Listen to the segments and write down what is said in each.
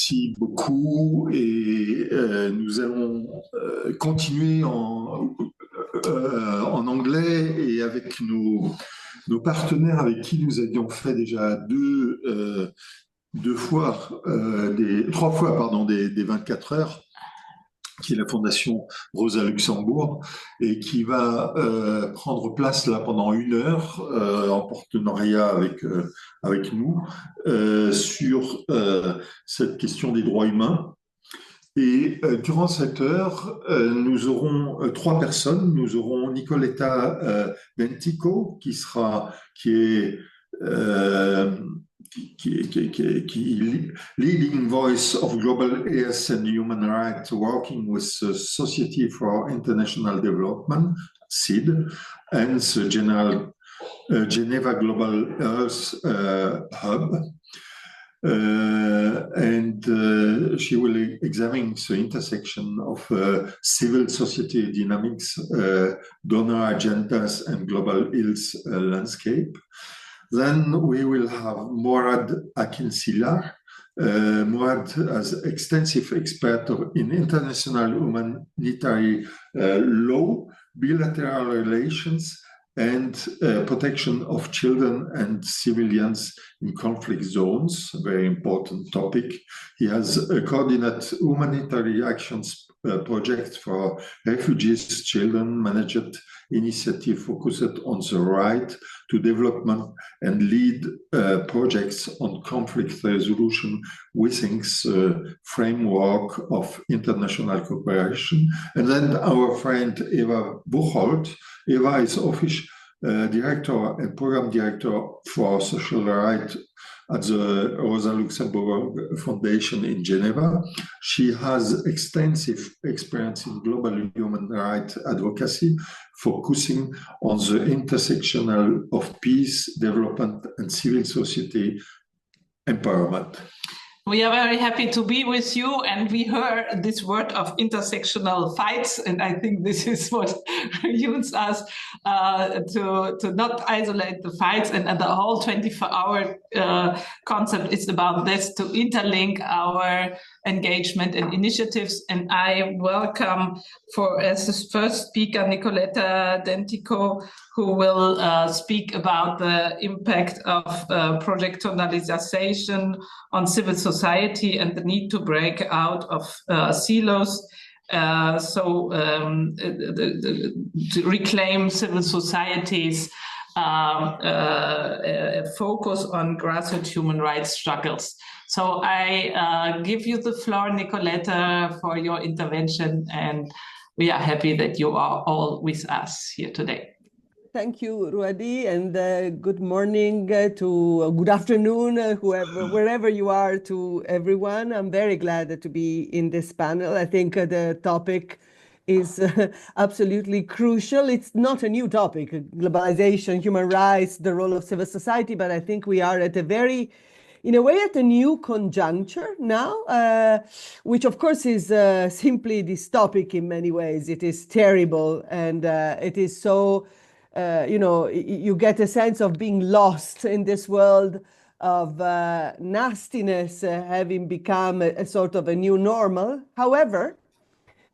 Merci beaucoup et nous allons continuer en anglais et avec nos partenaires avec qui nous avions fait déjà trois fois pardon, des 24 heures, qui est la Fondation Rosa Luxembourg et qui va prendre place là pendant 1 heure en partenariat avec nous sur cette question des droits humains. Et durant cette heure, nous aurons 3 personnes. Nous aurons Nicoletta Dentico, qui est leading voice of global health and human rights, working with the Society for International Development, CID, and the Geneva Global Health Hub. She will examine the intersection of civil society dynamics, donor agendas, and global health landscape. Then we will have Murad Akincilar. Murad has extensive expertise in international humanitarian law, bilateral relations, and protection of children and civilians in conflict zones, a very important topic. He has coordinated humanitarian actions project for refugees, children, managed initiative focused on the right to development and lead projects on conflict resolution within the framework of international cooperation. And then our friend Vera Wuchold. Eva is office director and program director for social rights at the Rosa Luxemburg Fondation in Geneva. She has extensive experience in global human rights advocacy, focusing on the intersectional of peace, development, and civil society empowerment. We are very happy to be with you, and we heard this word of intersectional fights, and I think this is what unites us to not isolate the fights, and the whole 24-hour concept is about this, to interlink our engagement and initiatives. And I welcome as the first speaker Nicoletta Dentico, who will speak about the impact of projectualization on civil society and the need to break out of silos, to reclaim civil societies, focus on grassroots human rights struggles. So I give you the floor, Nicoletta, for your intervention, and we are happy that you are all with us here today. Thank you, Ruedi, and good morning good afternoon, wherever you are, to everyone. I'm very glad to be in this panel. I think the topic is absolutely crucial. It's not a new topic, globalization, human rights, the role of civil society, but I think we are at in a way, at a new conjuncture now, which of course is simply dystopic in many ways. It is terrible, and it is so you get a sense of being lost in this world of nastiness, having become a sort of a new normal. However,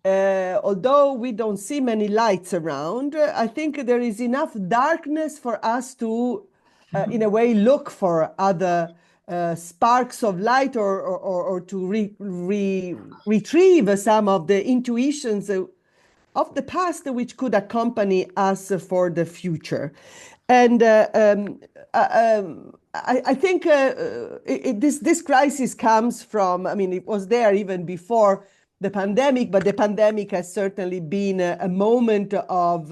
although we don't see many lights around, I think there is enough darkness for us to, in a way, look for other sparks of light or to retrieve some of the intuitions of the past which could accompany us for the future. And I think this crisis comes from, it was there even before the pandemic, but the pandemic has certainly been a moment of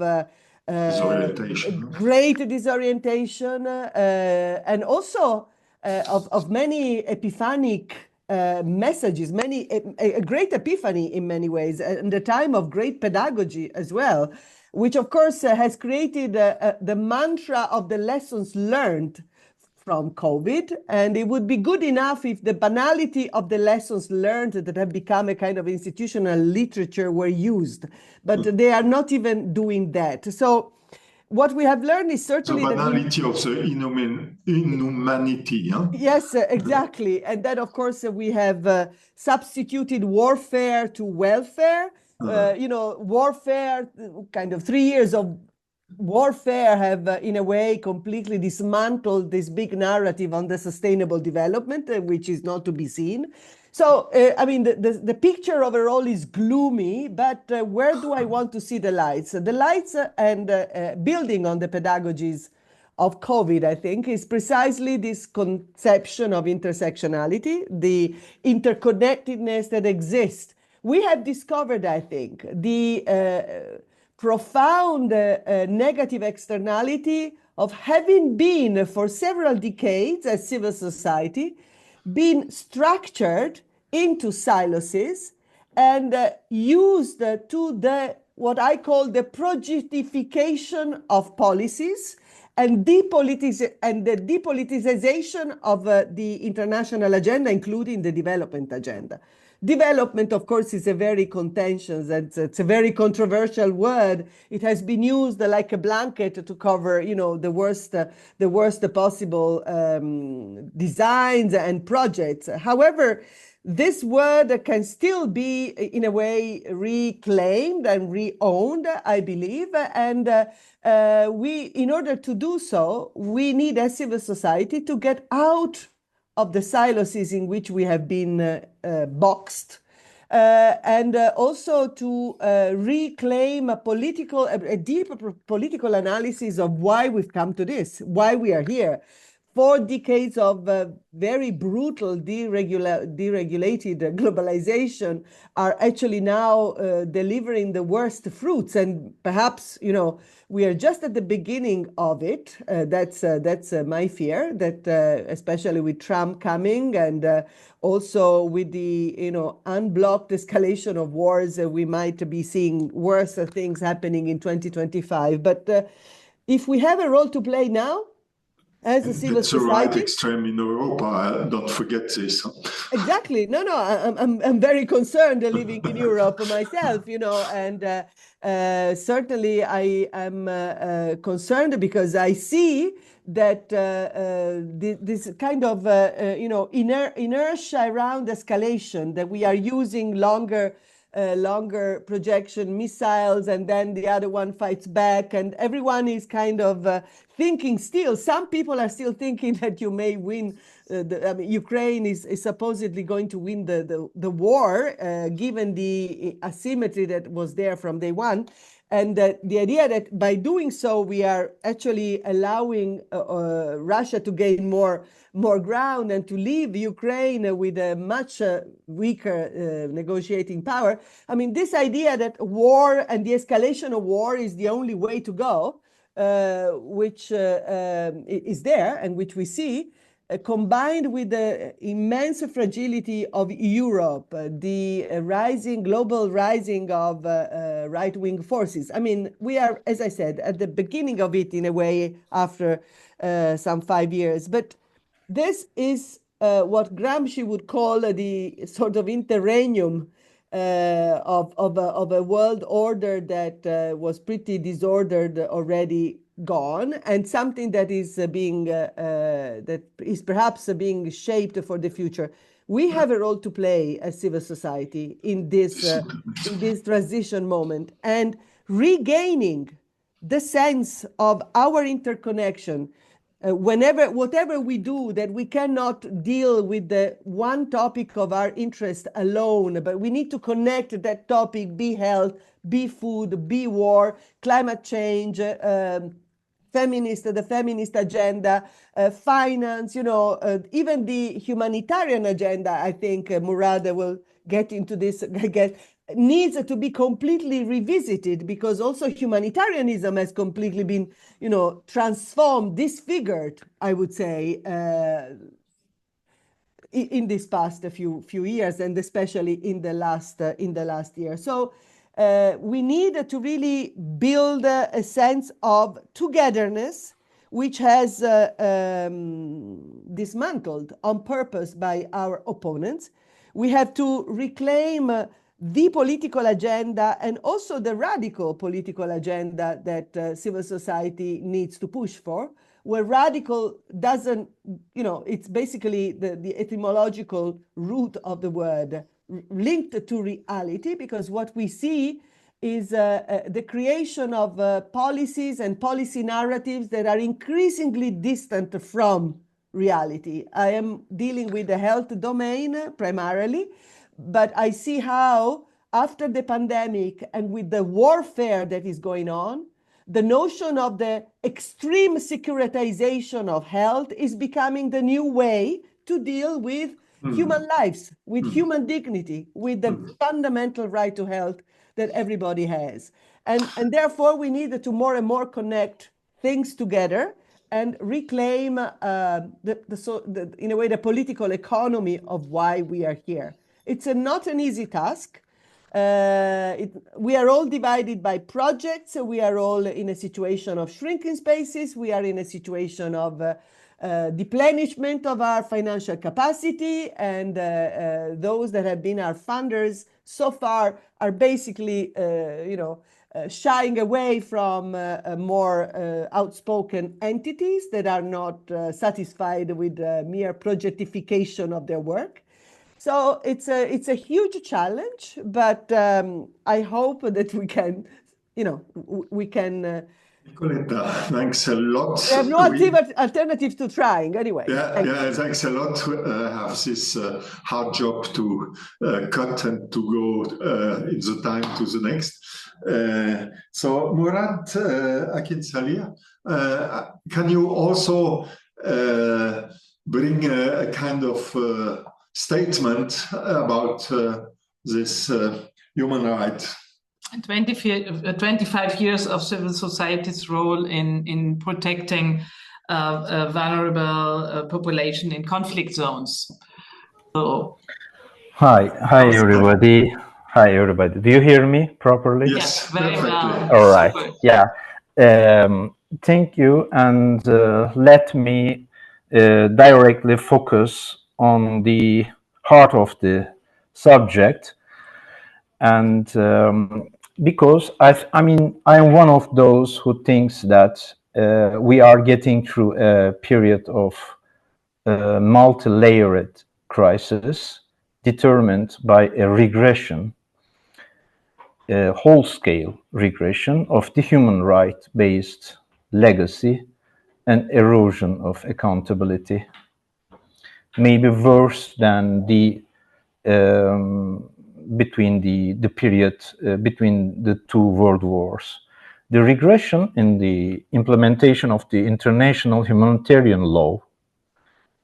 great disorientation and also of many epiphanic messages, a great epiphany in many ways, and a time of great pedagogy as well, which of course has created the mantra of the lessons learned from COVID. And it would be good enough if the banality of the lessons learned that have become a kind of institutional literature were used, but they are not even doing that. So what we have learned is certainly the banality of the inhumanity. Huh? Yes, exactly. And then, of course, we have substituted warfare to welfare. Warfare, kind of 3 years of warfare have, in a way, completely dismantled this big narrative on the sustainable development, which is not to be seen. So, I mean, the picture overall is gloomy, but where do I want to see the lights? The lights and building on the pedagogies of COVID, I think, is precisely this conception of intersectionality, the interconnectedness that exists. We have discovered, I think, the profound negative externality of having been for several decades as civil society, been structured into silos and used to what I call the projectification of policies and the depoliticization of the international agenda, including the development agenda. Development, of course, is a very contentious, it's a very controversial word. It has been used like a blanket to cover, the worst possible designs and projects. However, this word can still be, in a way, reclaimed and re-owned, I believe. And in order to do so, we need as civil society to get out of the silos in which we have been boxed, and also to reclaim a deeper political analysis of why we've come to this, why we are here. 4 decades of very brutal, deregulated globalization are actually now delivering the worst fruits. And perhaps, we are just at the beginning of it. That's my fear, that especially with Trump coming and also with the, unblocked escalation of wars, we might be seeing worse things happening in 2025. But if we have a role to play now, as a civil society, the right extreme in Europe. Don't forget this. Exactly. No. I'm very concerned living in Europe myself. And certainly I am concerned because I see that this kind of inertia around escalation, that we are using longer projection missiles, and then the other one fights back, and everyone is kind of thinking still. Some people are still thinking that you may win. Ukraine is supposedly going to win the war, given the asymmetry that was there from day one. And the idea that by doing so, we are actually allowing Russia to gain more ground and to leave Ukraine with a much weaker negotiating power. I mean, this idea that war and the escalation of war is the only way to go, which is there and which we see, combined with the immense fragility of Europe, the global rising of right-wing forces. I mean, we are, as I said, at the beginning of it in a way after some 5 years. But this is what Gramsci would call the sort of interregnum of a world order that was pretty disordered already, gone, and something that is perhaps being shaped for the future. We have a role to play as civil society in this transition moment, and regaining the sense of our interconnection. Whatever we do, that we cannot deal with the one topic of our interest alone, but we need to connect that topic, be health, be food, be war, climate change, the feminist agenda, finance, even the humanitarian agenda. I think Murad will get into this, I guess, needs to be completely revisited, because also humanitarianism has completely been, transformed, disfigured, I would say, in this past few years, and especially in the last year. So we need to really build a sense of togetherness, which has dismantled on purpose by our opponents. We have to reclaim the political agenda and also the radical political agenda that civil society needs to push for, where radical doesn't, it's basically the etymological root of the word linked to reality, because what we see is the creation of policies and policy narratives that are increasingly distant from reality. I am dealing with the health domain primarily, but I see how after the pandemic and with the warfare that is going on, the notion of the extreme securitization of health is becoming the new way to deal with human lives, with human dignity, with the fundamental right to health that everybody has. And therefore, we need to more and more connect things together and reclaim, in a way, the political economy of why we are here. It's not an easy task. We are all divided by projects. We are all in a situation of shrinking spaces. We are in a situation of deplenishment of our financial capacity. And those that have been our funders so far are basically, shying away from more outspoken entities that are not satisfied with mere projectification of their work. So it's a huge challenge, but I hope that we can, Nicoletta, thanks a lot. We have no alternatives to trying anyway. Yeah, thanks a lot. Have this hard job to cut and to go in the time to the next. So Murad, Akincilar, can you also bring a kind of statement about this human right? 25 years of civil society's role in protecting a vulnerable population in conflict zones. So, Hi everybody. Hi everybody. Do you hear me properly? Yes, very well. All right. Super. Yeah. Thank you, and let me directly focus on the heart of the subject, and because I'm one of those who thinks that we are getting through a period of multi-layered crisis determined by a regression, a whole-scale regression of the human right-based legacy and erosion of accountability, maybe worse than the between the period between the two world wars. The regression in the implementation of the international humanitarian law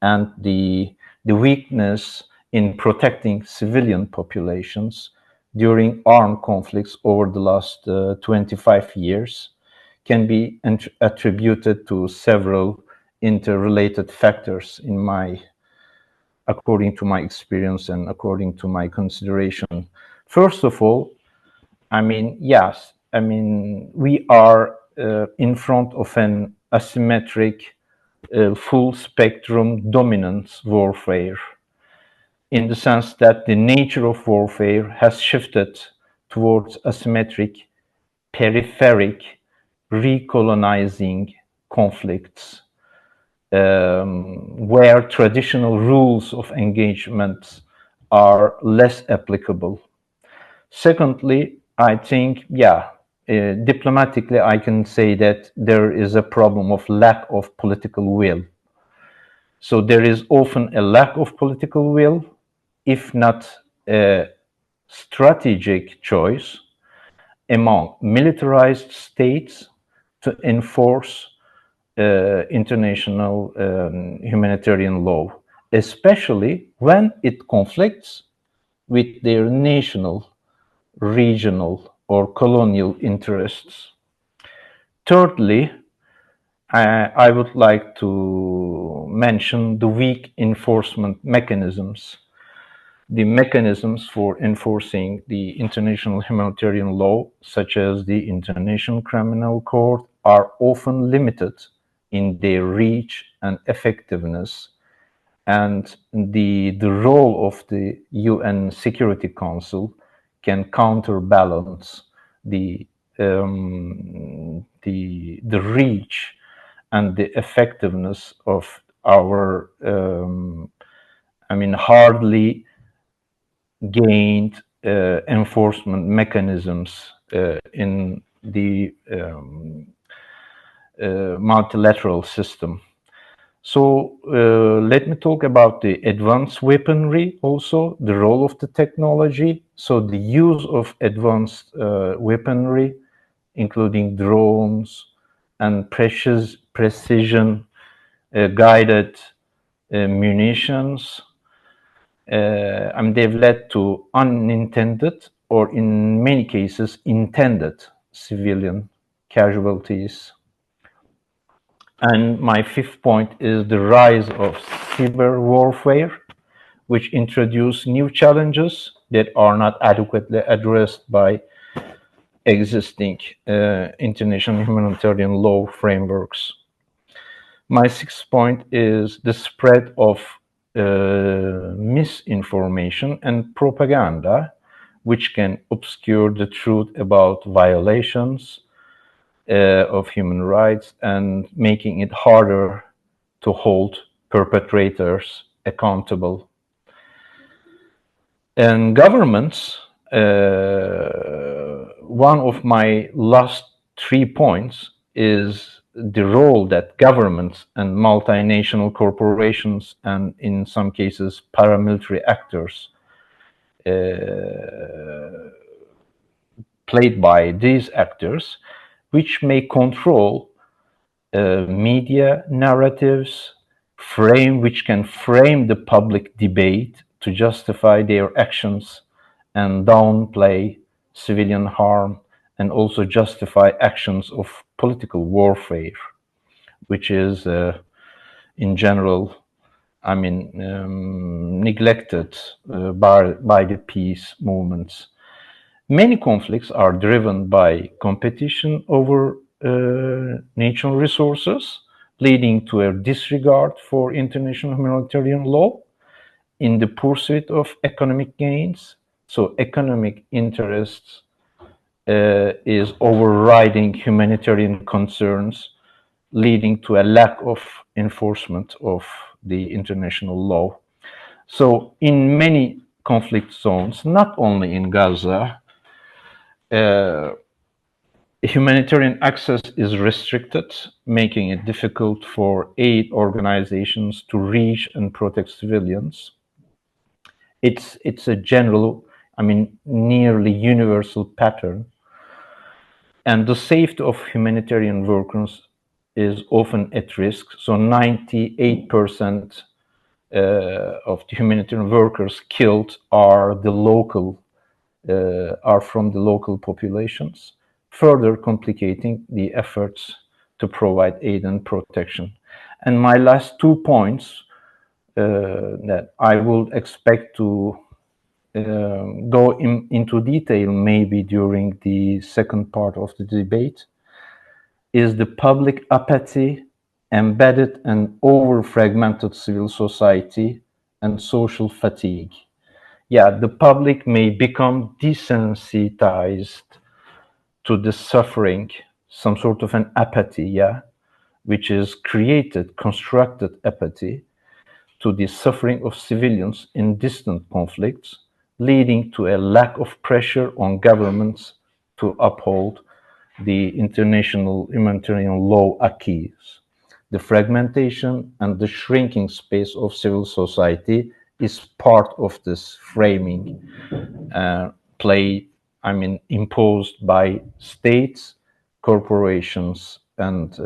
and the weakness in protecting civilian populations during armed conflicts over the last 25 years can be attributed to several interrelated factors according to my experience and according to my consideration. First of all, we are in front of an asymmetric full spectrum dominance warfare, in the sense that the nature of warfare has shifted towards asymmetric, peripheric, recolonizing conflicts, where traditional rules of engagement are less applicable. Secondly, I think, diplomatically, I can say that there is a problem of lack of political will. So there is often a lack of political will, if not a strategic choice among militarized states to enforce international humanitarian law, especially when it conflicts with their national, regional, or colonial interests. Thirdly, I would like to mention the weak enforcement mechanisms. The mechanisms for enforcing the international humanitarian law, such as the International Criminal Court, are often limited in their reach and effectiveness, and the role of the UN Security Council can counterbalance the reach and the effectiveness of our, hardly gained enforcement mechanisms in the multilateral system. So let me talk about the advanced weaponry also, the role of the technology. So the use of advanced weaponry, including drones and precision guided munitions, they've led to unintended, or in many cases intended, civilian casualties. And my fifth point is the rise of cyber warfare, which introduce new challenges that are not adequately addressed by existing international humanitarian law frameworks. My sixth point is the spread of misinformation and propaganda, which can obscure the truth about violations of human rights and making it harder to hold perpetrators accountable. And governments, one of my last 3 points is the role that governments and multinational corporations, and in some cases paramilitary actors, played by these actors, which may control media narratives, which can frame the public debate to justify their actions and downplay civilian harm, and also justify actions of political warfare, which is in general, neglected by the peace movements. Many conflicts are driven by competition over natural resources, leading to a disregard for international humanitarian law in the pursuit of economic gains. So economic interests is overriding humanitarian concerns, leading to a lack of enforcement of the international law. So in many conflict zones, not only in Gaza, humanitarian access is restricted, making it difficult for aid organizations to reach and protect civilians. It's a general, nearly universal pattern. And the safety of humanitarian workers is often at risk. So 98% of the humanitarian workers killed are from the local populations, further complicating the efforts to provide aid and protection. And my last 2 points that I would expect to go into detail maybe during the second part of the debate is the public apathy, embedded and over-fragmented civil society, and social fatigue. Yeah, the public may become desensitized to the suffering, some sort of an apathy, which is constructed apathy to the suffering of civilians in distant conflicts, leading to a lack of pressure on governments to uphold the international humanitarian law acquis. The fragmentation and the shrinking space of civil society is part of this framing imposed by states, corporations, and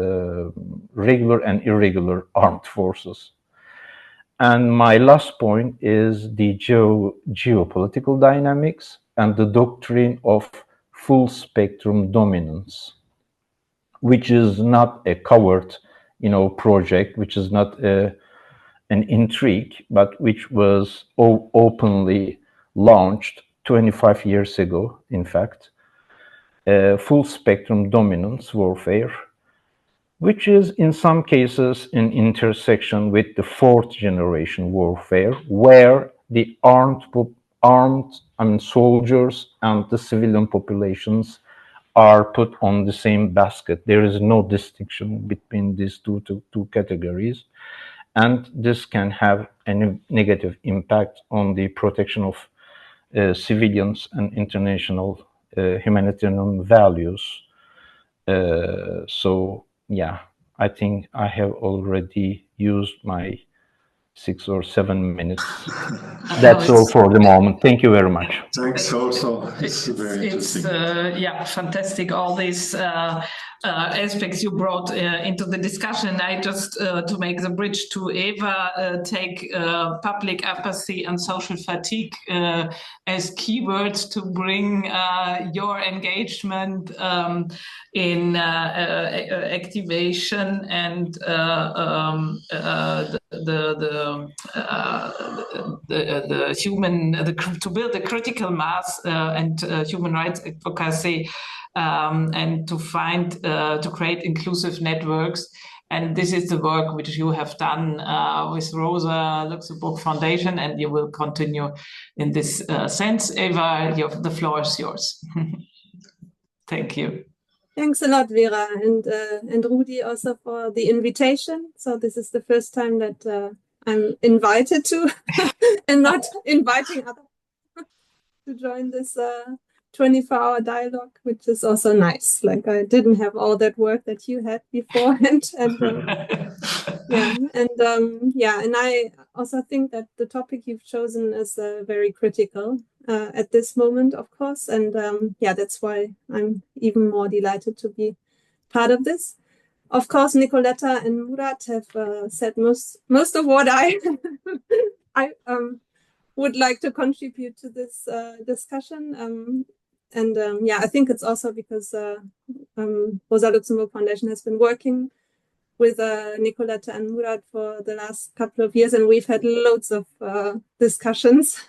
regular and irregular armed forces. And my last point is the geopolitical dynamics and the doctrine of full spectrum dominance, which is not a covert, project, which is not an intrigue, but which was openly launched 25 years ago, in fact, full spectrum dominance warfare, which is in some cases an intersection with the fourth generation warfare, where the armed armed, soldiers and the civilian populations are put on the same basket. There is no distinction between these two categories, and this can have a negative impact on the protection of civilians and international humanitarian values. So yeah, I think I have already used my 6 or 7 minutes. That's all for the moment. Thank you very much. Thanks also. It's very interesting. Yeah, fantastic. All these aspects you brought into the discussion. I just, to make the bridge to Eva, take public apathy and social fatigue as keywords to bring your engagement in activation and to build a critical mass and human rights advocacy, and to create inclusive networks. And this is the work which you have done with Rosa, Luxemburg Foundation, and you will continue in this sense. Eva, the floor is yours. Thank you. Thanks a lot, Vera, and Ruedi also for the invitation. So this is the first time that I'm invited to and not inviting others to join this 24-hour dialogue, which is also nice. Like I didn't have all that work that you had beforehand, and and I also think that the topic you've chosen is very critical at this moment, of course, and that's why I'm even more delighted to be part of this. Of course, Nicoletta and Murad have said most of what I would like to contribute to this discussion. I think it's also because Rosa Luxemburg Foundation has been working with Nicoletta and Murad for the last couple of years, and we've had loads of discussions,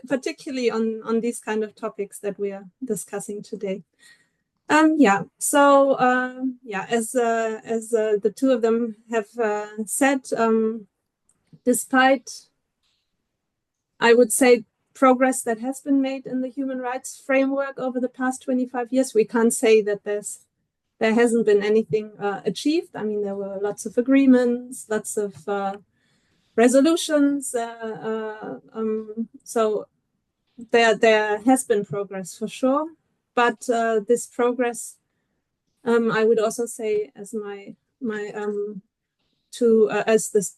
particularly on these kind of topics that we are discussing today. As the two of them have said, despite, I would say, progress that has been made in the human rights framework over the past 25 years, we can't say that there hasn't been anything achieved. I mean, there were lots of agreements, lots of resolutions. So there has been progress for sure. But this progress, I would also say, as the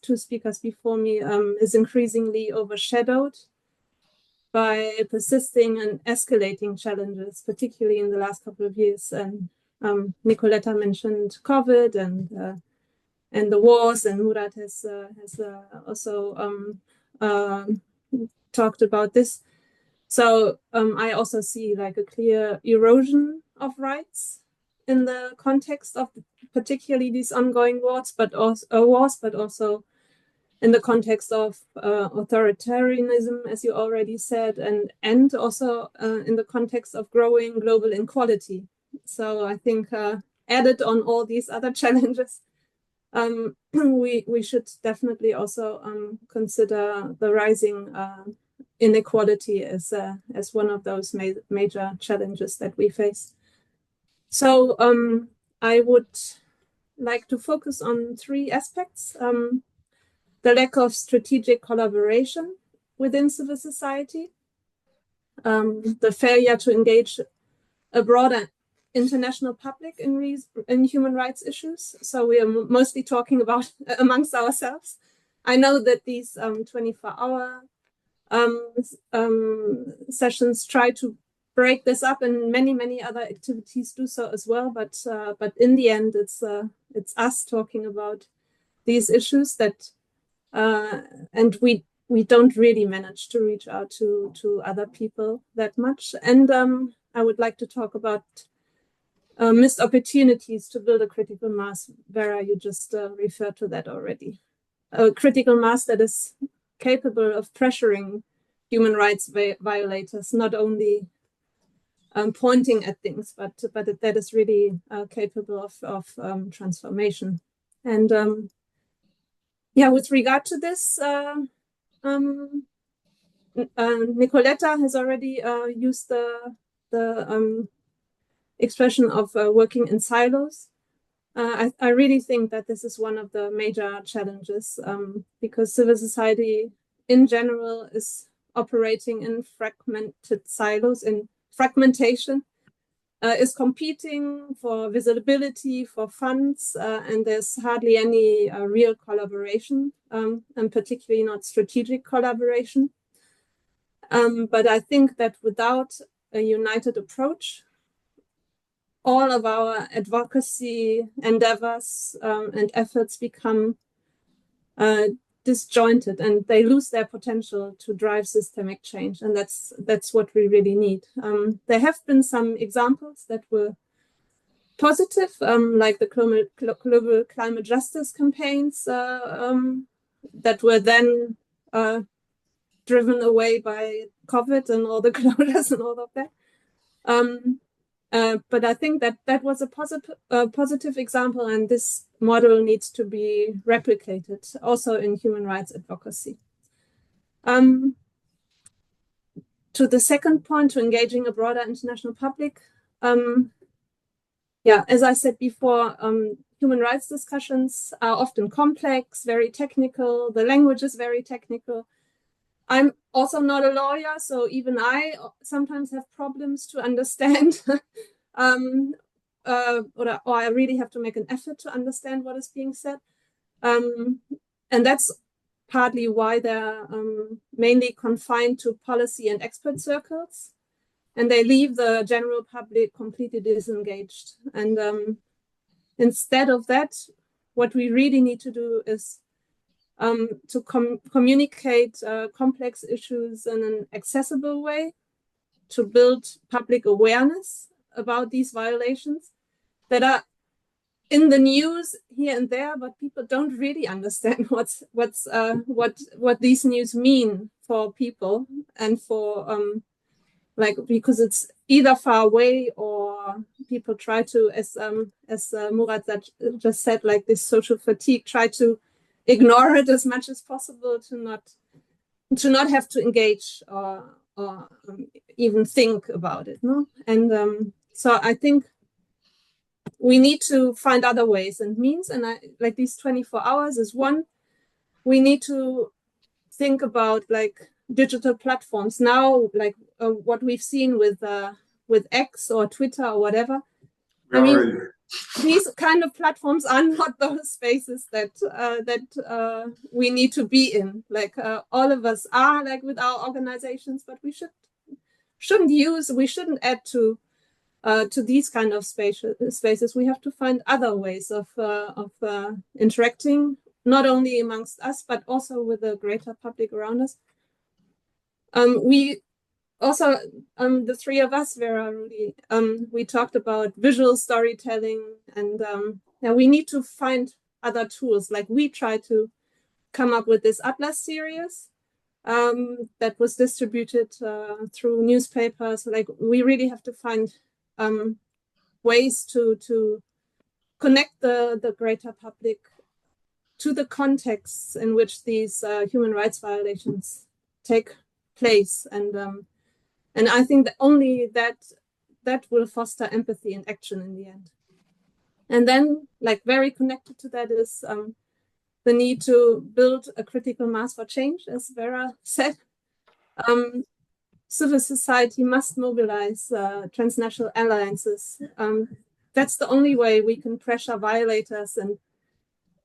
two speakers before me, is increasingly overshadowed by persisting and escalating challenges, particularly in the last couple of years. And Nicoletta mentioned COVID and the wars, and Murad has also talked about this. So I also see like a clear erosion of rights in the context of particularly these ongoing wars, but also in the context of authoritarianism, as you already said, and also in the context of growing global inequality. So I think added on all these other challenges, we should definitely also consider the rising inequality as one of those major challenges that we face. So I would like to focus on three aspects. The lack of strategic collaboration within civil society, the failure to engage a broader international public in human rights issues. So we are mostly talking about amongst ourselves. I know that these 24-hour sessions try to break this up, and many other activities do so as well. But in the end, it's us talking about these issues that, and we don't really manage to reach out to other people that much. And I would like to talk about missed opportunities to build a critical mass. Vera, you just referred to that already. A critical mass that is capable of pressuring human rights violators, not only pointing at things, but that is really capable of transformation. And with regard to this, Nicoletta has already used the expression of working in silos. I really think that this is one of the major challenges because civil society in general is operating in fragmented silos, in fragmentation, is competing for visibility, for funds, and there's hardly any real collaboration, and particularly not strategic collaboration. But I think that without a united approach, all of our advocacy endeavors and efforts become disjointed, and they lose their potential to drive systemic change. And that's what we really need. There have been some examples that were positive, like the global climate justice campaigns that were then driven away by COVID and all the closures and all of that. But I think that was a positive example, and this model needs to be replicated also in human rights advocacy. To the second point, to engaging a broader international public, yeah, as I said before, human rights discussions are often complex, very technical. The language is very technical. I'm also not a lawyer, so even I sometimes have problems to understand, or I really have to make an effort to understand what is being said. And that's partly why they're mainly confined to policy and expert circles, and they leave the general public completely disengaged. And instead of that, what we really need to do is to communicate complex issues in an accessible way, to build public awareness about these violations that are in the news here and there, but people don't really understand what these news mean for people and for because it's either far away or people try to, as Murad just said, like this social fatigue, try to ignore it as much as possible to not have to engage or even think about it, no? And so I think we need to find other ways and means, and like these 24 hours is one. We need to think about like digital platforms now, like what we've seen with X or Twitter or whatever. I mean, these kind of platforms are not those spaces that we need to be in. Like all of us are like with our organizations, but we shouldn't add to these kind of spaces. We have to find other ways of interacting, not only amongst us, but also with the greater public around us. We also, the three of us, Vera, Ruedi, we talked about visual storytelling, and we need to find other tools. Like we tried to come up with this Atlas series that was distributed through newspapers. Like we really have to find ways to connect the greater public to the contexts in which these human rights violations take place, and I think that only that will foster empathy and action in the end. And then, like very connected to that is the need to build a critical mass for change, as Vera said. Civil society must mobilize transnational alliances. That's the only way we can pressure violators and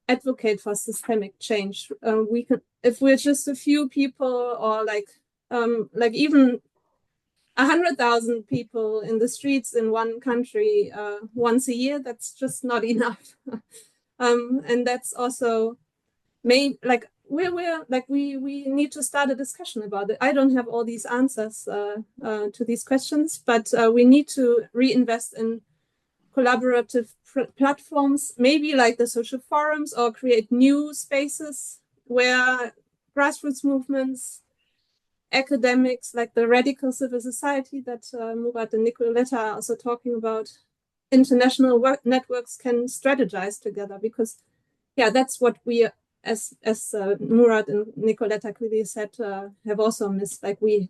advocate for systemic change. We can, if we're just a few people, or like even 100,000 people in the streets in one country once a year, that's just not enough. And that's also we need to start a discussion about it. I don't have all these answers to these questions, but we need to reinvest in collaborative platforms, maybe like the social forums, or create new spaces where grassroots movements, academics, like the radical civil society that Murad and Nicoletta are also talking about, international networks can strategize together, because that's what we as Murad and Nicoletta clearly said, have also missed. Like we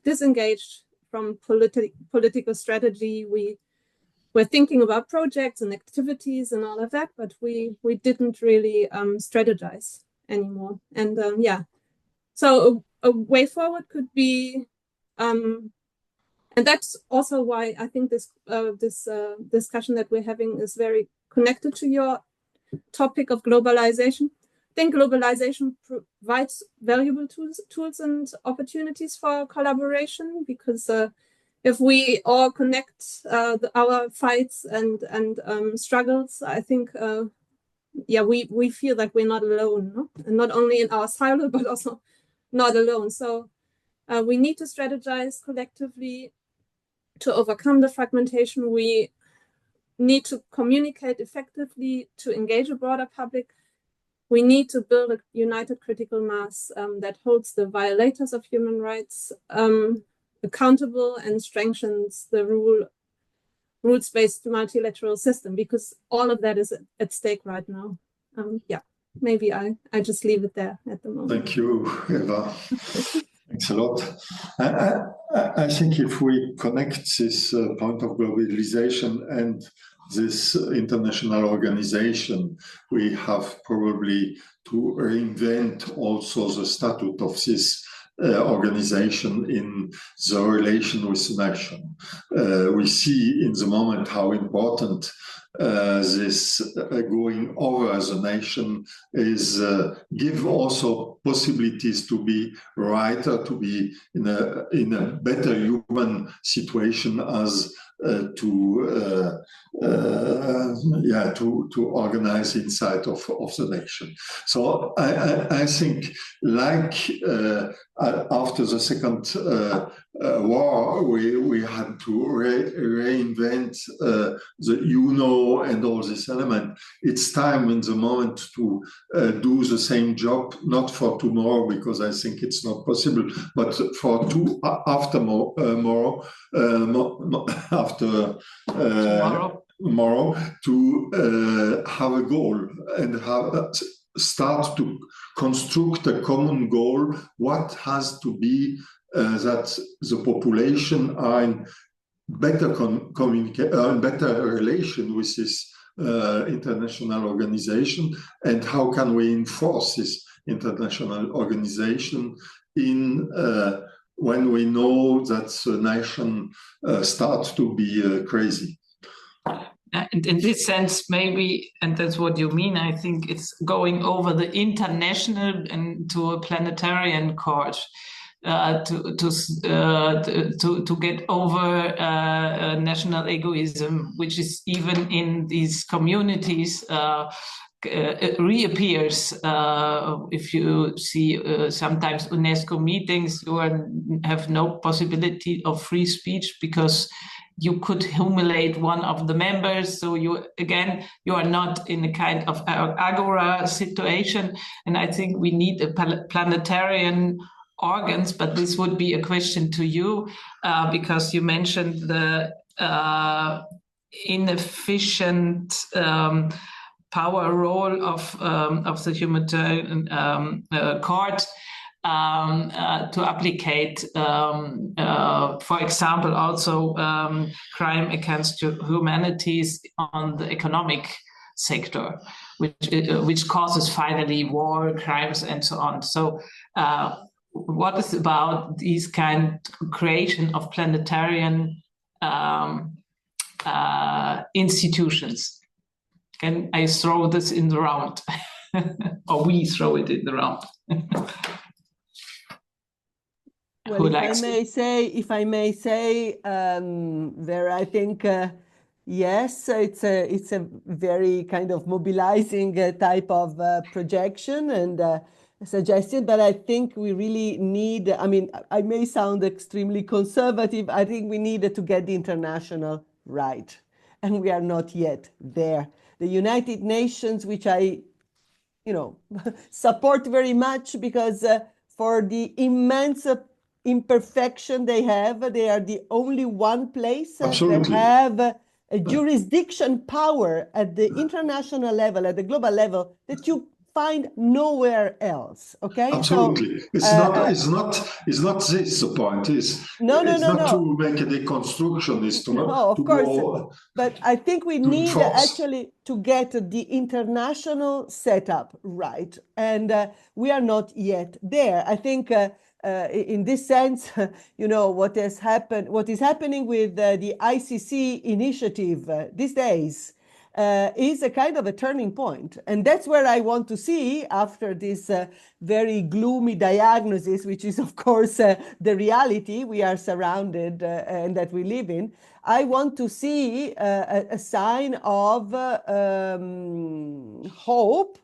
disengaged from political strategy. We were thinking about projects and activities and all of that, but we didn't really strategize anymore. And yeah, so a way forward could be, and that's also why I think this discussion that we're having is very connected to your topic of globalization. I think globalization provides valuable tools and opportunities for collaboration, because if we all connect our fights and struggles, I think yeah, we feel like we're not alone, no? And not only in our silo, but also not alone. So we need to strategize collectively to overcome the fragmentation. We need to communicate effectively to engage a broader public. We need to build a united critical mass that holds the violators of human rights accountable and strengthens the rules-based multilateral system, because all of that is at stake right now. Yeah, maybe I just leave it there at the moment. Thank you, Eva. Thanks a lot. I think if we connect this point of globalization and this international organization, we have probably to reinvent also the statute of this organization in the relation with the nation. We see in the moment how important this going over the nation is, give also possibilities to be righter, to be in a better human situation as to organize inside of the nation. So I think, like after the Second War, we had to reinvent the and all this element. It's time in the moment to do the same job, not for tomorrow, because I think it's not possible, but for tomorrow to have a goal and start to construct a common goal. What has to be that the population are in better better relation with this international organization, and how can we enforce this international organization in when we know that the nation starts to be crazy. And in this sense, maybe, and that's what you mean, I think it's going over the international and to a planetarian court to get over national egoism, which is even in these communities reappears. If you see sometimes UNESCO meetings, you have no possibility of free speech because you could humiliate one of the members. So you are not in a kind of agora situation. And I think we need a planetarian organs, but this would be a question to you because you mentioned the inefficient power role of the humanitarian court to applicate, for example, also crime against humanities on the economic sector, which causes finally war, crimes, and so on. So what is about these kind of creation of planetarian institutions? Can I throw this in the round? Or we throw it in the round? Well, if I may say, Vera, I think yes, it's a very kind of mobilizing type of projection and suggestion, but I think we really need, I mean, I may sound extremely conservative. I think we need to get the international right, and we are not yet there. The United Nations, which I, support very much because for the immense imperfection they have, they are the only one place that have a jurisdiction power at the international level, at the global level, that you find nowhere else. Okay, absolutely. So, it's not this the point. It's not to make a deconstruction. It's to of course. go. But I think we need enforce. actually to get the international setup right, and we are not yet there. I think. In this sense, what is happening with the ICC initiative these days is a kind of a turning point. And that's where I want to see, after this very gloomy diagnosis, which is, of course, the reality we are surrounded and that we live in, I want to see a sign of hope.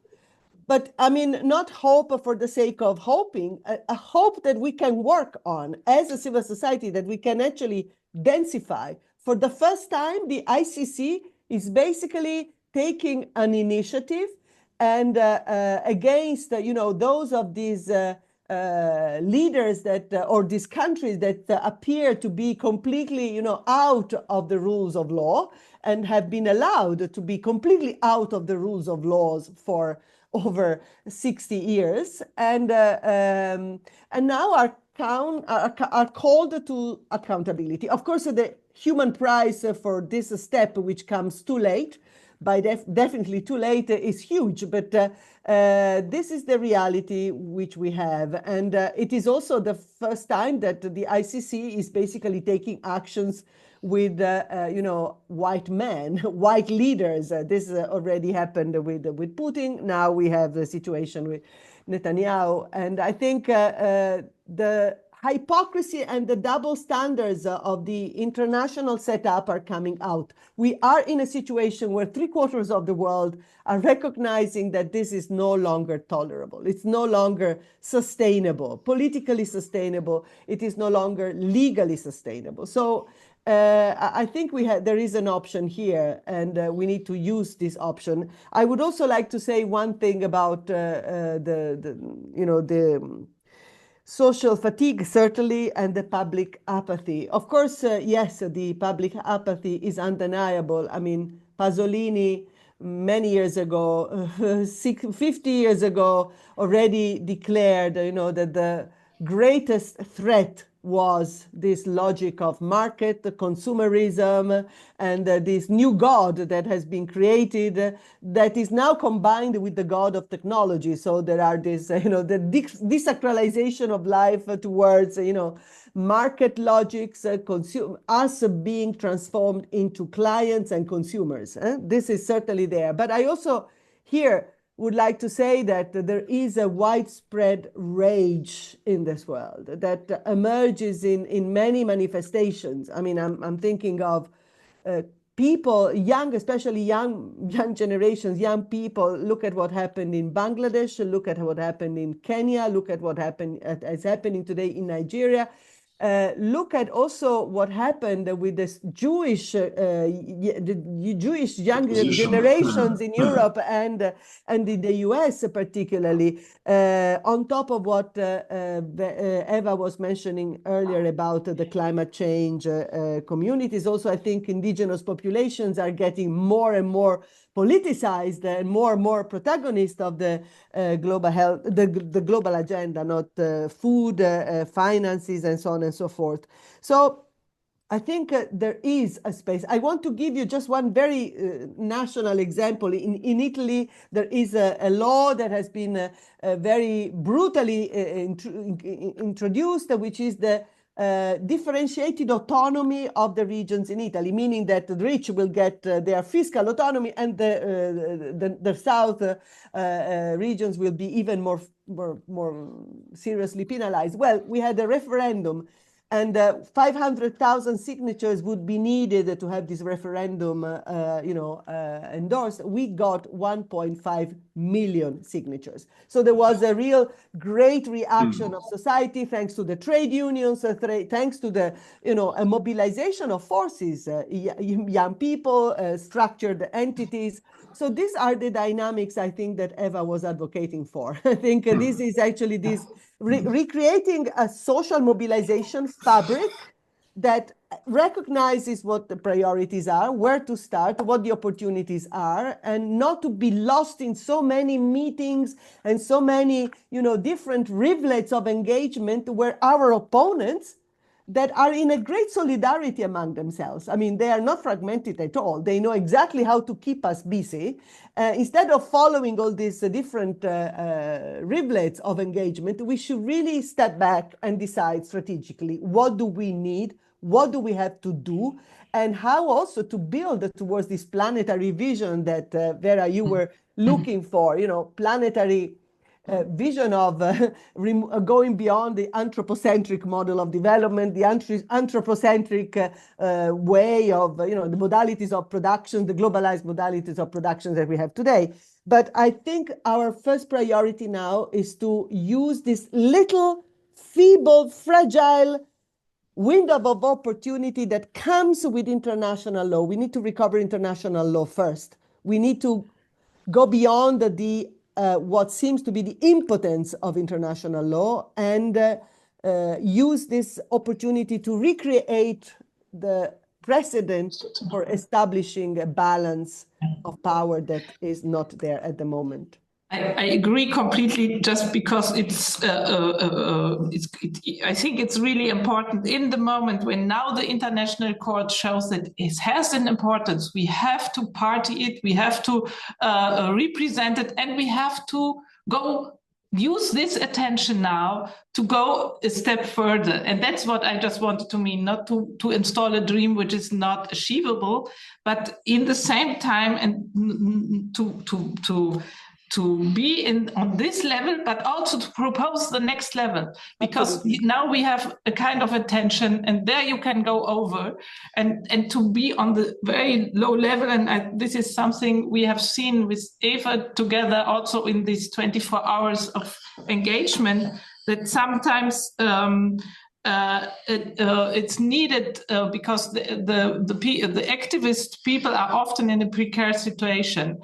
But I mean, not hope for the sake of hoping, a hope that we can work on as a civil society, that we can actually densify. For the first time, the ICC is basically taking an initiative and against, those of these leaders that, or these countries that appear to be completely, out of the rules of law and have been allowed to be completely out of the rules of laws for over 60 years, and now are called to accountability. Of course, the human price for this step, which comes too late, definitely too late, is huge. But this is the reality which we have, and it is also the first time that the ICC is basically taking actions with white men, white leaders. This already happened with Putin. Now we have the situation with Netanyahu, and I think the hypocrisy and the double standards of the international setup are coming out. We are in a situation where 3/4 of the world are recognizing that this is no longer tolerable. It's no longer sustainable, politically sustainable. It is no longer legally sustainable. So I think there is an option here, and we need to use this option. I would also like to say one thing about the social fatigue, certainly, and the public apathy. Of course, yes, the public apathy is undeniable. I mean, Pasolini, many years ago, 50 years ago, already declared, that the greatest threat was this logic of market, consumerism, and this new God that has been created that is now combined with the God of technology. So there are this, the desacralization of life towards, market logics, us being transformed into clients and consumers. This is certainly there. But I also here would like to say that there is a widespread rage in this world that emerges in many manifestations. I mean, I'm thinking of people, especially young generations, young people. Look at what happened in Bangladesh. Look at what happened in Kenya. Look at what is happening today in Nigeria. Look at also what happened with this Jewish young generations in Europe and in the US particularly, on top of what Eva was mentioning earlier about the climate change communities. Also, I think indigenous populations are getting more and more politicized and more protagonist of the global health, the global agenda, not food, finances, and so on and so forth. So I think there is a space. I want to give you just one very national example. In Italy, there is a law that has been very brutally introduced, which is the differentiated autonomy of the regions in Italy, meaning that the rich will get their fiscal autonomy, and the south regions will be even more seriously penalized. Well, we had a referendum, and 500,000 signatures would be needed to have this referendum, endorsed. We got 1.5 million signatures. So there was a real great reaction of society, thanks to the trade unions, thanks to the, a mobilization of forces, young people, structured entities. So these are the dynamics, I think, that Eva was advocating for. I think this is actually this recreating a social mobilization fabric that recognizes what the priorities are, where to start, what the opportunities are, and not to be lost in so many meetings and so many, different rivulets of engagement where our opponents that are in a great solidarity among themselves. I mean, they are not fragmented at all. They know exactly how to keep us busy. Instead of following all these different rivulets of engagement, we should really step back and decide strategically, what do we need? What do we have to do? And how also to build towards this planetary vision that, Vera, you were looking for, planetary vision of going beyond the anthropocentric model of development, the anthropocentric way of, the modalities of production, the globalized modalities of production that we have today. But I think our first priority now is to use this little, feeble, fragile window of opportunity that comes with international law. We need to recover international law first. We need to go beyond the what seems to be the impotence of international law and use this opportunity to recreate the precedent for establishing a balance of power that is not there at the moment. I agree completely, just because I think it's really important in the moment when now the international court shows that it has an importance. We have to party it, we have to represent it, and we have to go use this attention now to go a step further. And that's what I just wanted to mean, not to install a dream which is not achievable, but in the same time and to be on this level, but also to propose the next level, because now we have a kind of attention, and there you can go over and to be on the very low level. And this is something we have seen with Eva together also in these 24 hours of engagement, that sometimes it's needed because the activist people are often in a precarious situation,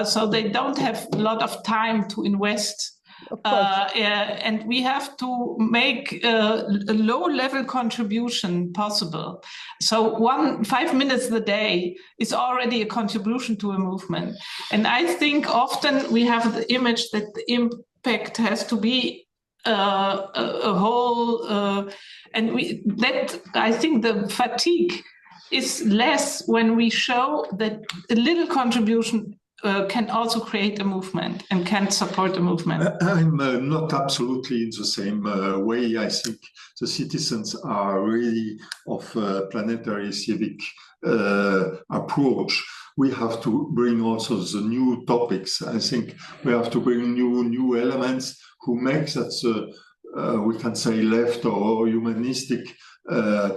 so they don't have a lot of time to invest, and we have to make a low-level contribution possible. So 5 minutes a day is already a contribution to a movement. And I think often we have the image that the impact has to be a whole, and I think the fatigue is less when we show that a little contribution can also create a movement and can support a movement. I'm not absolutely in the same way. I think the citizens are really of a planetary civic approach. We have to bring also the new topics. I think we have to bring new elements who make that we can say left or humanistic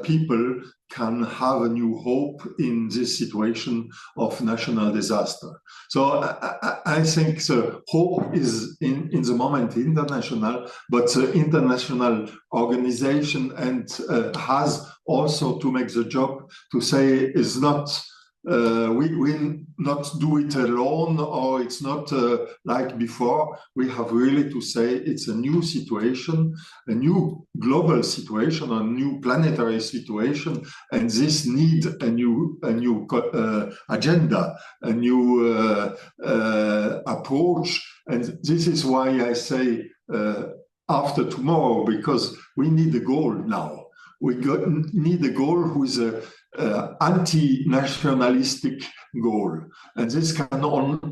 people can have a new hope in this situation of national disaster. So I think the hope is in the moment international, but the international organization and has also to make the job to say is not we will not do it alone, or it's not like before. We have really to say it's a new situation, a new global situation, a new planetary situation, and this needs a new agenda, a new approach. And this is why I say after tomorrow, because we need a goal now. We need a goal who is a anti-nationalistic goal, and this can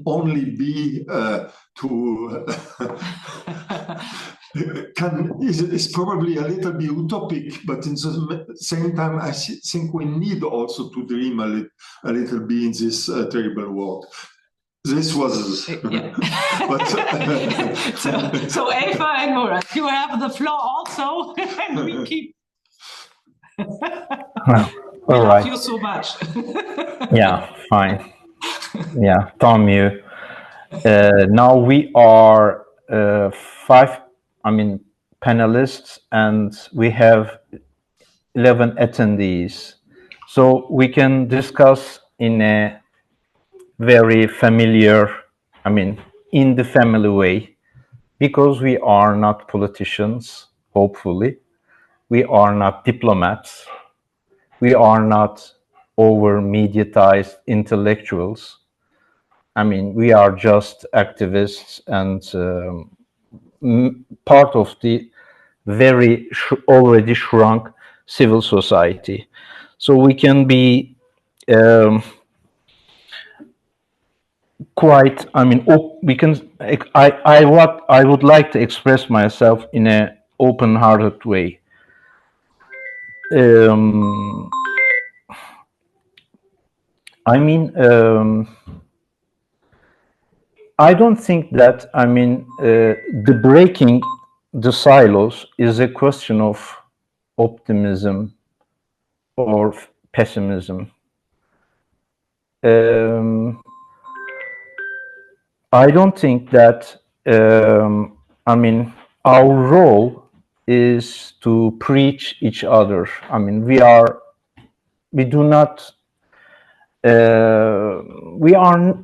only be is probably a little bit utopic, but in the same time, I think we need also to dream a little bit in this terrible world. This was, but so Eva and Murad, you have the floor also, and we keep. All right. Love you so much. Yeah, fine. Yeah, Tom, you. Now we are 5, panelists, and we have 11 attendees. So we can discuss in a very familiar, in the family way, because we are not politicians, hopefully. We are not diplomats. we are not over-mediatized intellectuals. I mean, we are just activists and part of the very already shrunk civil society. So we can be quite, I mean, we can, I would like to express myself in an open-hearted way. I mean, I don't think that, I mean, the breaking the silos is a question of optimism or pessimism. I don't think that, I mean, our role is to preach each other. I mean, we do not,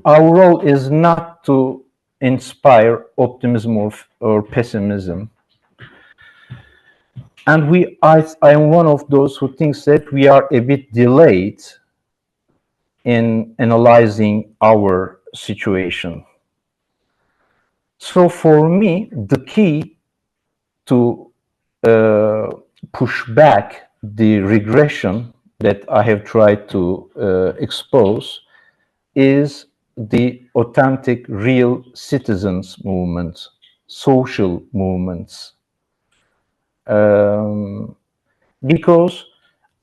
our role is not to inspire optimism or pessimism. And I am one of those who thinks that we are a bit delayed in analyzing our situation. So for me, the key to push back the regression that I have tried to expose is the authentic, real citizens movement, social movements. Because,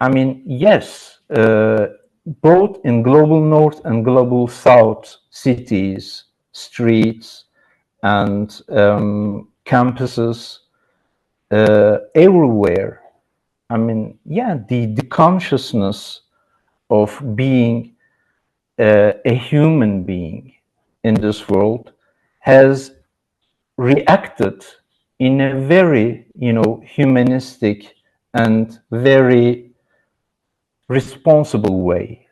I mean, yes, both in global north and global south cities, streets, and campuses, everywhere, I mean, yeah, the consciousness of being a human being in this world has reacted in a very, humanistic and very responsible way.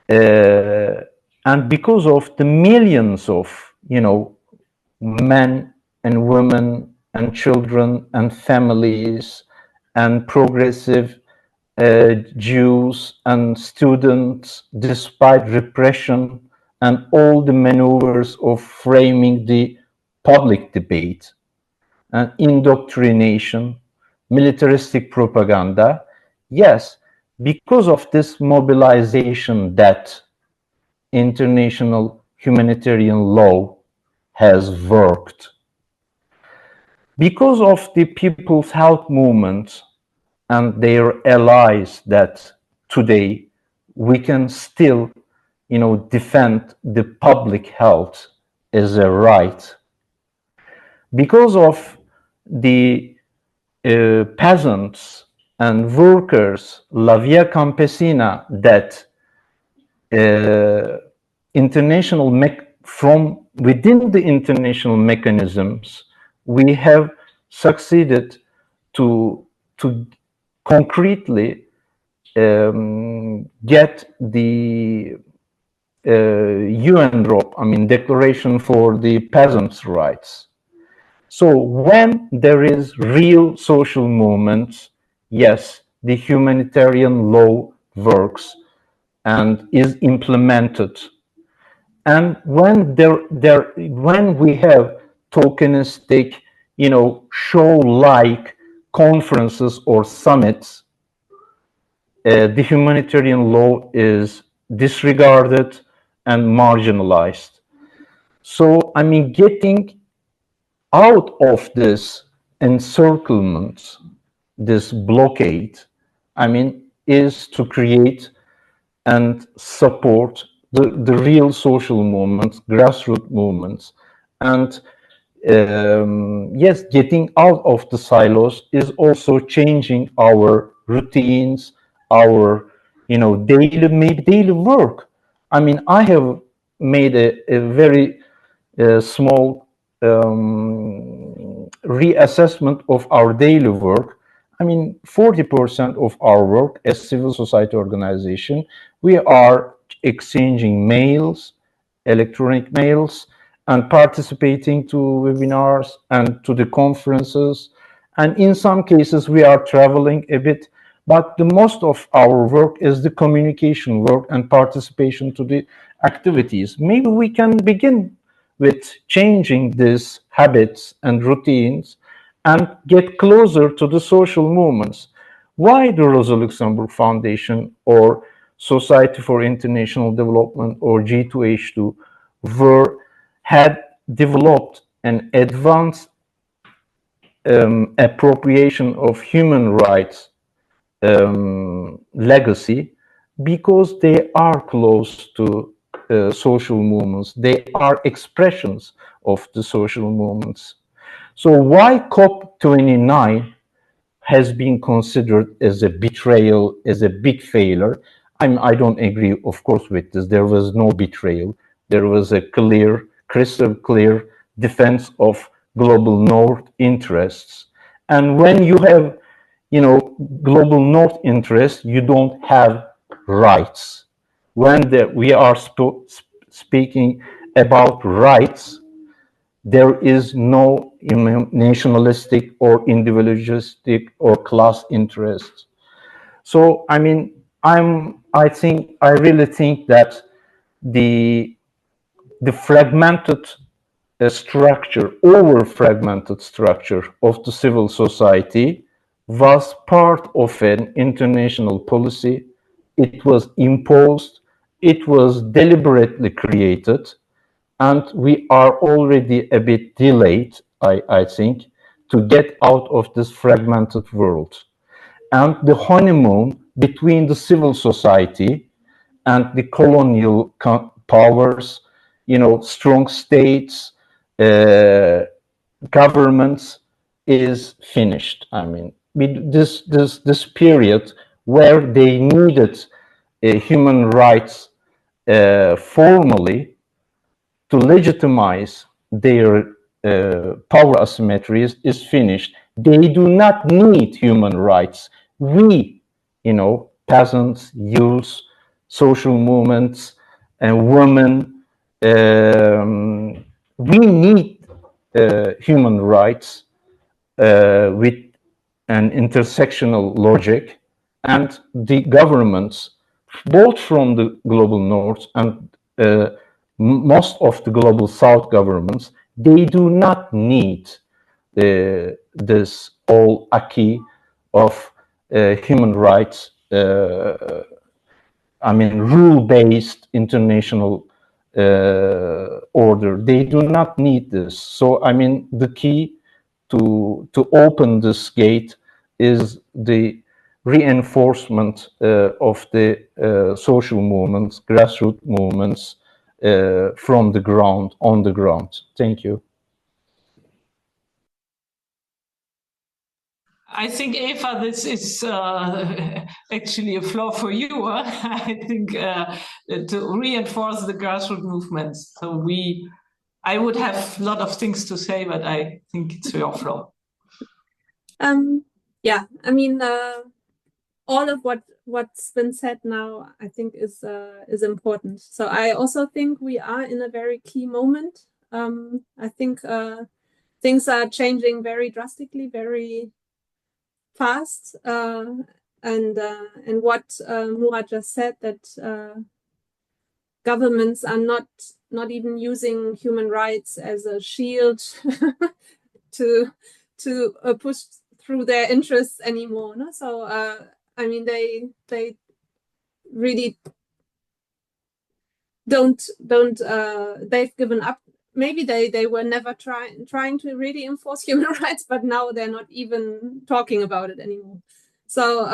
And because of the millions of, men and women and children and families and progressive Jews and students, despite repression and all the maneuvers of framing the public debate and indoctrination, militaristic propaganda, yes, because of this mobilization that international humanitarian law has worked. Because of the People's Health Movement and their allies that today we can still, defend the public health as a right. Because of the peasants and workers, La Via Campesina, that from within the international mechanisms, we have succeeded to concretely get the UN drop, I mean, Declaration for the Peasants' Rights. So when there is real social movements, yes, the humanitarian law works and is implemented. And when when we have tokenistic, show-like conferences or summits, the humanitarian law is disregarded and marginalized. So, I mean, getting out of this encirclement, this blockade, I mean, is to create and support the real social movements, grassroots movements. And yes, getting out of the silos is also changing our routines, our, daily work. I mean, I have made a very small reassessment of our daily work. I mean, 40% of our work as civil society organization, we are exchanging mails, electronic mails, and participating to webinars and to the conferences. And in some cases, we are traveling a bit, But the most of our work is the communication work and participation to the activities. Maybe we can begin with changing these habits and routines and get closer to the social movements. Why the Rosa Luxemburg Foundation or Society for International Development or G2H2 had developed an advanced appropriation of human rights legacy, because they are close to social movements. They are expressions of the social movements. So why COP29 has been considered as a betrayal, as a big failure? I don't agree, of course, with this. There was no betrayal. There was a clear, crystal clear defense of global north interests. And when you have, global north interests, you don't have rights. When we are speaking about rights, there is no nationalistic or individualistic or class interest. So, I really think that the fragmented over-fragmented structure of the civil society was part of an international policy. It was imposed, it was deliberately created, and we are already a bit delayed, I think, to get out of this fragmented world. And the honeymoon between the civil society and the colonial powers, strong states, governments, is finished. This period where they needed human rights formally to legitimize their power asymmetries is finished. They do not need human rights. We, peasants, youths, social movements, and women, we need human rights with an intersectional logic, and the governments, both from the global north and most of the global south governments, they do not need this all acquis of human rights, rule-based international order. They do not need this. So, the key to open this gate is the reinforcement of the social movements, grassroots movements, from the ground, on the ground. Thank you. I think, Eva, this is actually a flaw for you. I think to reinforce the grassroots movements. So I would have a lot of things to say, but I think it's your flaw. Yeah, all of what's been said now, I think is important. So I also think we are in a very key moment. I think things are changing very drastically, very fast, and what Murad just said, that governments are not even using human rights as a shield to push through their interests anymore. No? So they really don't they've given up. Maybe they were never trying to really enforce human rights, but now they're not even talking about it anymore. So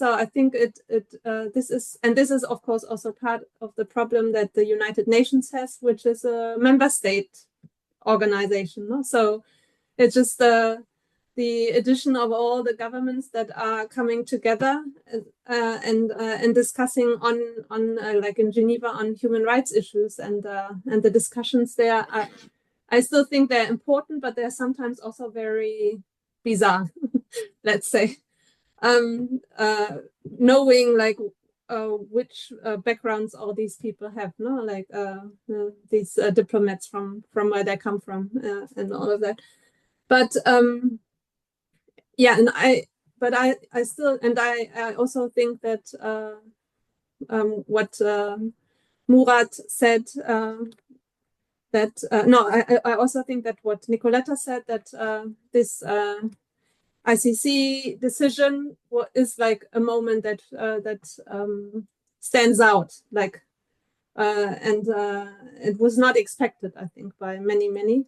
I think this is of course also part of the problem that the United Nations has, which is a member state organization. No? So it's just the addition of all the governments that are coming together and discussing on like in Geneva on human rights issues, and the discussions there. I still think they're important, but they're sometimes also very bizarre. Let's say, knowing like which backgrounds all these people have, no, like these diplomats from where they come from, and all of that. But but I still, and I also think that what Murad said, I also think that what Nicoletta said, that this ICC decision is like a moment that stands out, like, and it was not expected, I think, by many.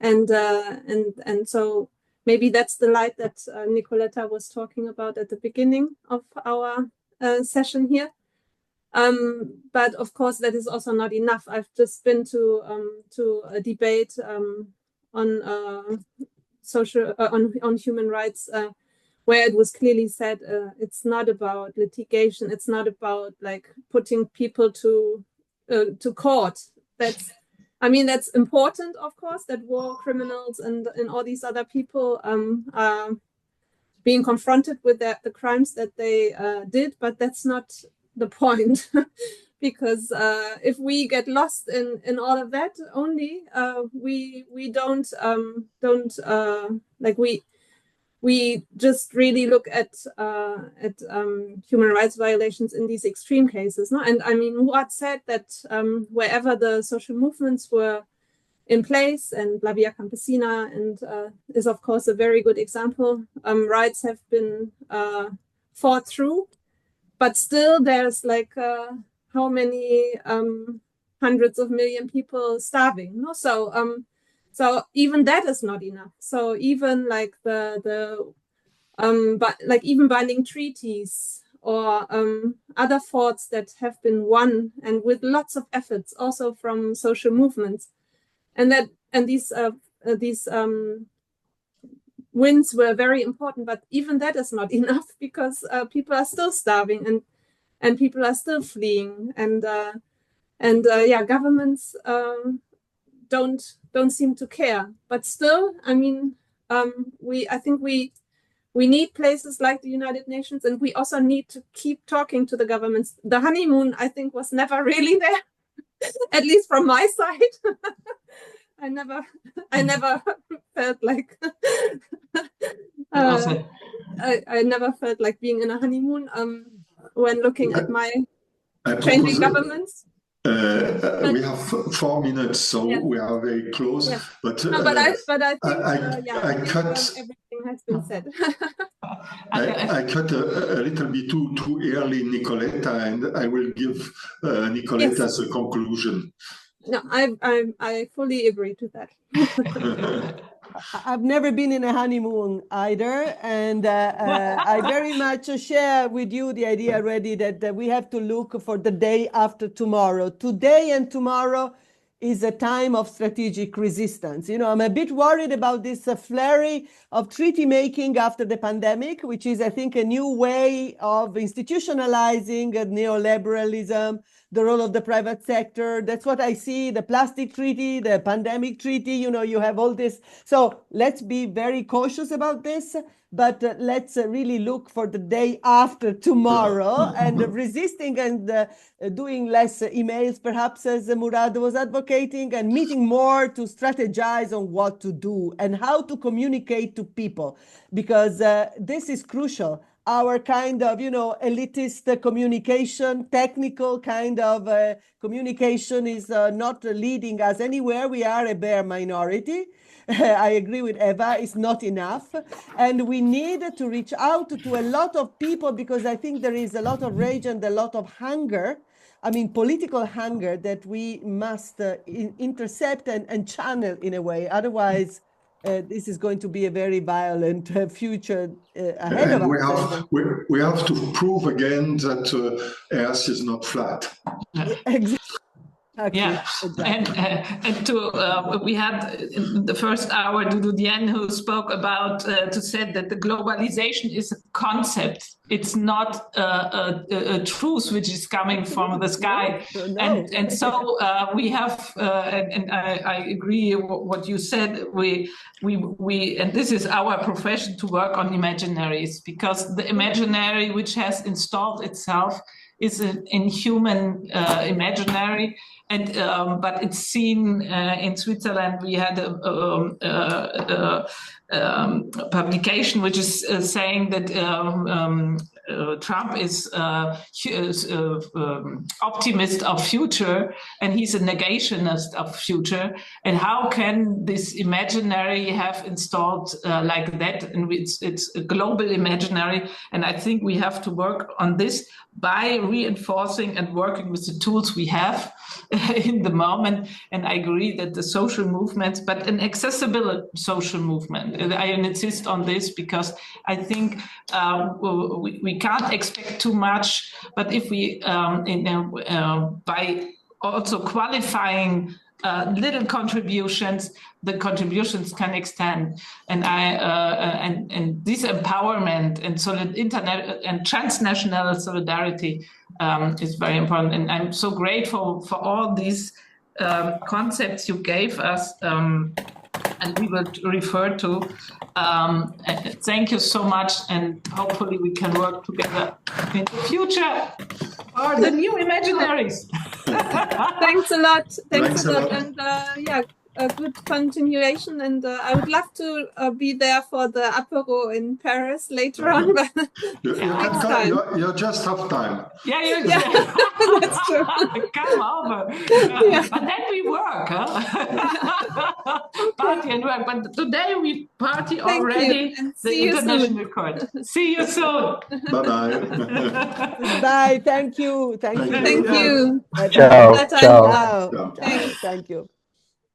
And so maybe that's the light that Nicoletta was talking about at the beginning of our session here. But of course, that is also not enough. I've just been to a debate on human rights, where it was clearly said it's not about litigation. It's not about like putting people to court. That's important, of course, that war criminals and all these other people are being confronted with the crimes that they did, but that's not the point. Because if we get lost in all of that only, we don't we just really look at human rights violations in these extreme cases, no? And I mean, Murad said that wherever the social movements were in place, and La Via Campesina and is of course a very good example, rights have been fought through, but still there's like how many hundreds of million people starving, no? So even that is not enough. So even like but like even binding treaties or other thoughts that have been won, and with lots of efforts also from social movements, and these wins were very important. But even that is not enough, because people are still starving and people are still fleeing, and governments don't seem to care. But still, I mean, I think we need places like the United Nations, and we also need to keep talking to the governments. The honeymoon, I think, was never really there, at least from my side. I never felt like I never felt like being in a honeymoon when looking at my changing governments. We have 4 minutes, so yes. We are very close. Yes. But I think I cut. Everything has been said. I cut a little bit too early, Nicoletta, and I will give Nicoletta as a conclusion. No, I fully agree to that. I've never been in a honeymoon either, and I very much share with you the idea already that we have to look for the day after tomorrow. Today and tomorrow is a time of strategic resistance. You know, I'm a bit worried about this flurry of treaty making after the pandemic, which is, I think, a new way of institutionalizing neoliberalism, the role of the private sector. That's what I see, the plastic treaty, the pandemic treaty, you know, you have all this. So let's be very cautious about this, but let's really look for the day after tomorrow and resisting and doing less emails, perhaps, as Murad was advocating, and meeting more to strategize on what to do and how to communicate to people, because this is crucial. Our kind of, you know, elitist communication, technical kind of communication is not leading us anywhere. We are a bare minority. I agree with Eva, it's not enough. And we need to reach out to a lot of people, because I think there is a lot of rage and a lot of hunger, I mean, political hunger, that we must intercept and channel in a way. Otherwise, this is going to be a very violent future ahead of us. We have to prove again that Earth is not flat. Exactly. Yeah, exactly. And we had in the first hour Dudu Dien, who spoke about to said that the globalization is a concept. It's not a truth which is coming from the sky. No. And so we have, and I agree with what you said. We and this is our profession, to work on imaginaries, because the imaginary which has installed itself is an inhuman imaginary, and but it's seen in Switzerland. We had a publication which is saying that Trump is optimist of future, and he's a negationist of future. And how can this imaginary have installed like that? And it's a global imaginary. And I think we have to work on this by reinforcing and working with the tools we have in the moment. And I agree that the social movements, but an accessible social movement. And I insist on this because I think we can't expect too much, but if we, by also qualifying little contributions, the contributions can extend, and and this empowerment and internet and transnational solidarity is very important. And I'm so grateful for all these concepts you gave us, and we will refer to. Thank you so much, and hopefully we can work together in the future for the new imaginaries. Thanks a lot. Thanks a lot. And yeah, a good continuation. And I would love to be there for the apéro in Paris later on. But you just have time. Yeah, that's true. Come over. Yeah. But then we work, huh? Party and work. But today we party already. The international court. See you soon. Bye-bye. Bye. Thank you. Thank you. Thank you. Ciao. Ciao. Ciao. Thank you.